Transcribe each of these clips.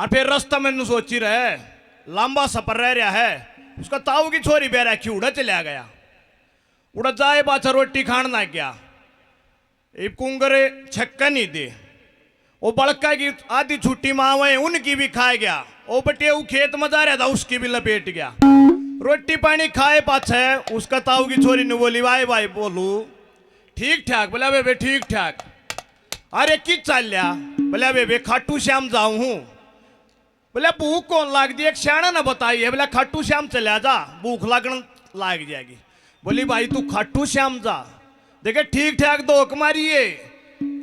और फिर रास्ता मैंने सोची रहे लंबा सफर रह रहा है। उसका ताऊ की छोरी बह रखी उड़ा चला गया। उड़ा जाए पाछा रोटी खान ना गया। एक कुंगरे छक्का नहीं दे वो बड़का की आधी छुट्टी मावे उनकी भी खा गया। वो बटे वो खेत में जा रहा था उसकी भी लपेट गया। रोटी पानी खाए पाछे उसका ताऊ की छोरी ने बोली भाई भाई बोलू ठीक ठाक। बोला बेबे ठीक ठाक। अरे की चल लिया। बोला बेबे खाटू श्याम जाऊं हूं। बोले भूख कौन लाग दी एक श्याणा ना बताई है। बोला खाटू श्याम चला जा भूख लगन लाग जाएगी। बोली भाई तू खाटू श्याम जा देखे ठीक ठाक धोख मारिए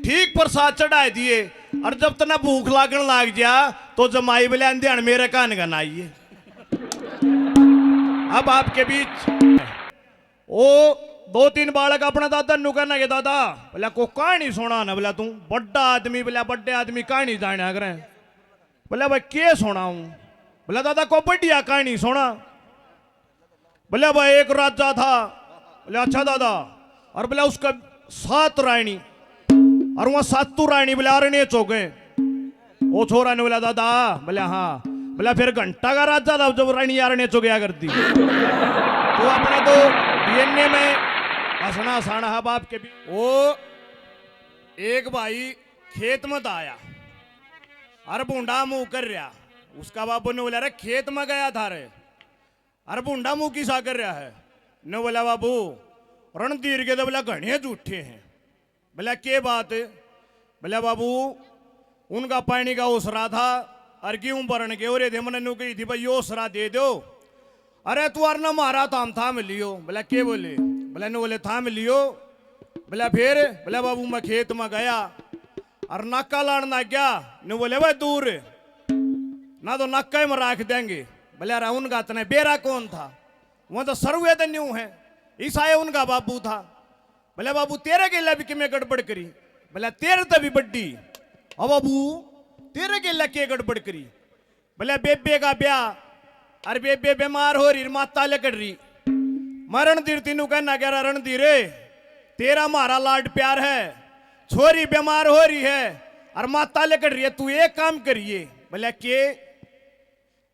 ठीक प्रसाद चढ़ाए दिए और जब तना भूख लागन लाग जा तो जमाई बोले ध्यान मेरे कान का आइए। अब आपके बीच वो दो तीन बालक अपना दादा नु कहना के दादा बोला को कहानी सुना ना। बोला तू बड़ा आदमी बोला बड़े आदमी कहानी जाने करे। बोला भाई क्या सुनाऊं। बोला दादा को बढ़िया कहानी सुना। बोला भाई एक राजा था। बोले अच्छा दादा। और बोला उसका 7 रानी और वहां 7 रानी बोले अरण्य चौक गए। वो छोरा ने बोला दादा। बोला हाँ। बोला फिर घंटा का राजा था जब रानी अरण्य चौक गया करती। तो अपना तो डीएनए में हंसना साना है बाप के भी। वो एक भाई खेत में था आया और बूंडा मुंह कर रहा। उसका बाबू ने बोला रे खेत में गया था रे अरे बूंडा मुंह किसा कर रहा है। ने बोला बाबू रणधीर के तो बोला घने झूठे हैं। बोला के बात। बोला बाबू उनका पानी का ओसरा था और गेहूं भरन के और थे मैंने कही थी भाई ओसरा दे दो। अरे तू अर ना मारा थाम लियो। बोला के बोले। बोला ने बोले थाम लियो। बोला फिर। बोला बाबू मैं खेत में गया और नाका लान ना गया। ने बोले भाई दूर ना तो नाका में रख देंगे। बोले अरे उनका तने बेरा कौन था। वह तो सर्वे न्यू है ईसाए उनका बाबू था। बोले बाबू तेरे के लिए कि मैं गड़बड़ करी। बोला तेरे तो भी बड्डी। अब बाबू तेरे के लिए के गड़बड़ करी। बोले बेबे का ब्याह और बेबे बीमार हो रही माता लकड़ रही। मैं रणधीर तीनू कहना कह रहा रणधीर तेरा मारा लाड प्यार है छोरी बीमार हो रही है और माता लकड़ रही है तू एक काम करिए। बोले के।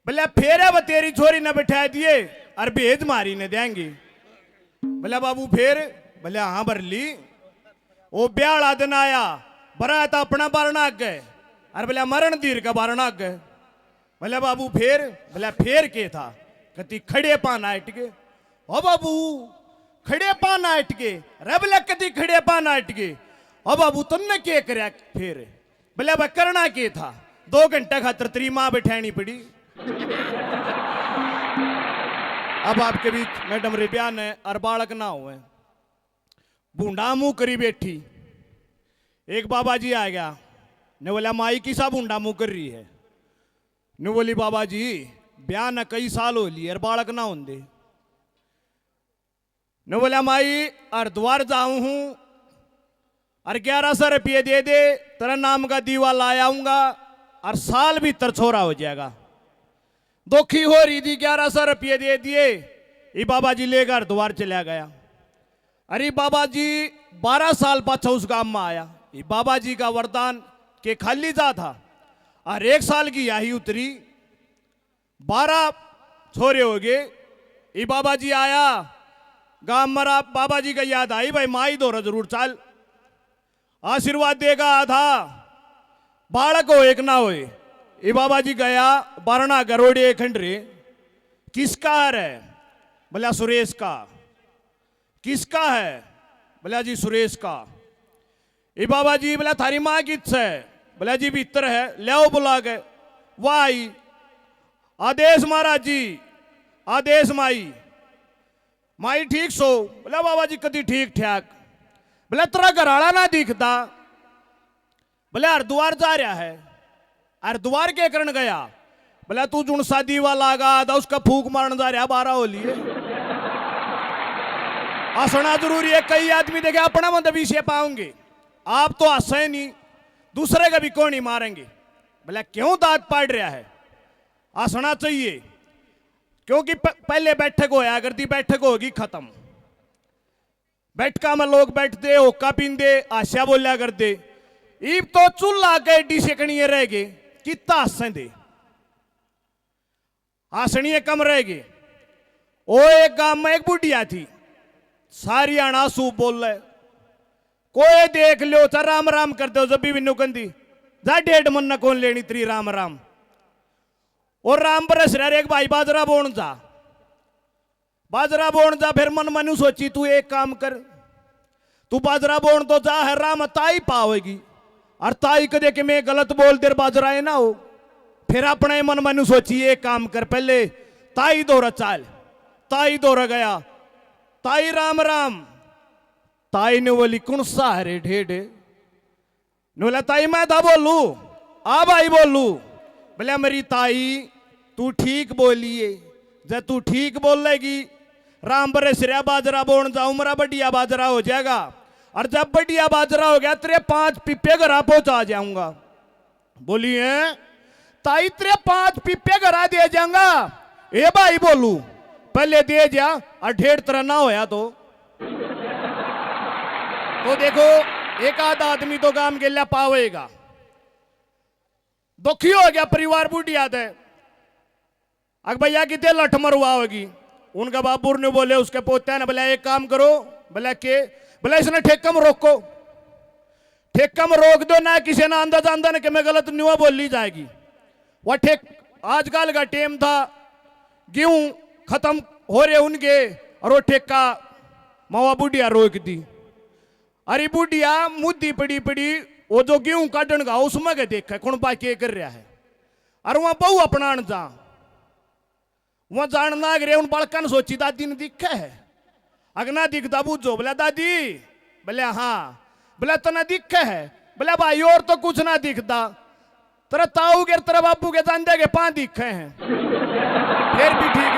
बोले फेरे वो तेरी छोरी ने बैठा दिए और भेज मारी ने देंगे। बोले बाबू फिर। बोले हाँ बरली वो ब्याह दिन आया बरा था अपना बारना गए और बोले मरण धीर का बारना गए। बोले बाबू फिर। बोले फिर के था कति खड़े पान आट के। ओ बाबू खड़े पान आट के रे। बोले कति खड़े पान आट के। ओ बाबू तुमने क्या कराया फिर। बोले भाई करना के था 2 घंटे खातर तेरी मां बैठानी पड़ी। अब आपके बीच मैडम रिबियान है और बालक ना हुए बूंडा मुंह करी बैठी। एक बाबा जी आ गया ने बोला माई किसा बूंडा मुंह कर रही है। ने बोली बाबा जी ब्याह न कई साल हो लिए और बालक ना होंगे। ने बोला माई हरिद्वार जाऊं हूं और 1100 रुपये दे दे तेरा नाम का दीवा लाया आऊंगा और साल भीतर छोरा हो जाएगा। दुखी हो रही थी 1100 रुपये दे दिए। ये बाबा जी लेकर हरिद्वार चला गया। अरे बाबा जी 12 साल पाछा उस गांव में आया। ये बाबा जी का वरदान के खाली जा था और 1 साल की यही उतरी 12 छोरे हो गए। ये बाबा जी आया गांव मरा। बाबा जी का याद आई भाई माई दो जरूर चाल आशीर्वाद देगा आधा बालक हो एक ना होए। ये बाबा जी गया बारना गरोड़े खंडरे किसका है। बोला सुरेश का। किसका है। बोला जी सुरेश का। ये बाबा जी बोला थारी मां किस है। बोला जी भीतर है ले बुला गए। वाह आई आदेश महाराज जी आदेश माई। माई ठीक सो। बोला बाबा जी कदी ठीक ठाक। बोला तेरा घराड़ा ना दिखता। बोले हरिद्वार जा रहा है। हरिद्वार के करण गया। बोला तू जुन शादी वाला आगा था उसका फूक मारने जा रहा 12 हो लिए। हंसना जरूरी है। कई आदमी देखे अपना मतलब विषय पाओगे आप तो हंसे नहीं दूसरे का भी कौन नहीं मारेंगे। बोला क्यों दांत पाड़ रहा है। हंसना चाहिए क्योंकि पहले बैठक होया करती बैठक होगी खत्म। बैठका में लोग बैठते होका पींदे आशा बोलिया करते। इब तो चूल्हा के एडी सेकनिए रह गए कितना हंसेंदे। हंसनी कम रहेगी। ओ एक गांव में एक बुढ़िया थी, सारी आंसू बोल रहे, कोई देख लो तो राम राम कर दो, जब भी नुकंदी जा 1.5 मन न कौन लेनी त्री राम राम। और राम बरस रहा एक भाई बाजरा बोन जा, बाजरा बोन जा। फिर मन मनु सोची तू एक काम कर, तू बाजरा बोन तो जा है, राम ताई पावेगी, और ताई को देखे मैं गलत बोल दे बाजरा है ना हो। फिर अपने मन मनु सोची एक काम कर, पहले ताई दौरा चाल। ताई दौरा गया, ताई राम राम। ताई ने बोली कौन सा है रे ढेढ़े, बोला ताई मैं था बोलू, आ भाई बोलू। बोले मेरी ताई तू ठीक बोलिए, जब तू ठीक बोलेगी राम बरस रहा बाजरा बोन जाऊं, मेरा बढ़िया बाजरा हो जाएगा, और जब बढ़िया बाजरा हो गया तेरे 5 पिप्पे घर पहुंचा जाऊंगा। बोली है ताई तेरे 5 पिप्पे घर दे जाऊंगा। ए भाई बोलू पहले दे जा, और 1.5 तरह ना होया तो देखो एक आधा आदमी तो काम के लिए पावेगा। दुखी हो गया परिवार बुढ़िया थे, अग भैया कितने लठ मरवा होगी। उनका बाबूर ने बोले उसके पोते ने, बोला एक काम करो, बोला के, बोला इसने ठेका में रोको, ठेका में रोक दो ना, किसी ने अंदाजा अंदा ने कि मैं गलत न्यूआ बोली जाएगी। वह ठेक आजकल का टेम था, गेहूं खत्म हो रहे उनके, और वो ठेका मावा बुढ़िया रोक दी। अरे बुढ़िया मुद्दी पड़ी पड़ी, वो जो गेहूं काटन का उसमें के देखा कौन बात के कर रहा है, और वहां बहु अपना जा वहां जान ना रे। उन बालका ने सोची दादी ने दिखा है, अगना दिखता बूझो। बोला दादी, बोले हाँ, बोला तना दिखा है, बोला भाई और तो कुछ ना दिखता, तेरा ताऊ के तेरा बापू के जान दे के 5 दिखे हैं, फिर भी ठीक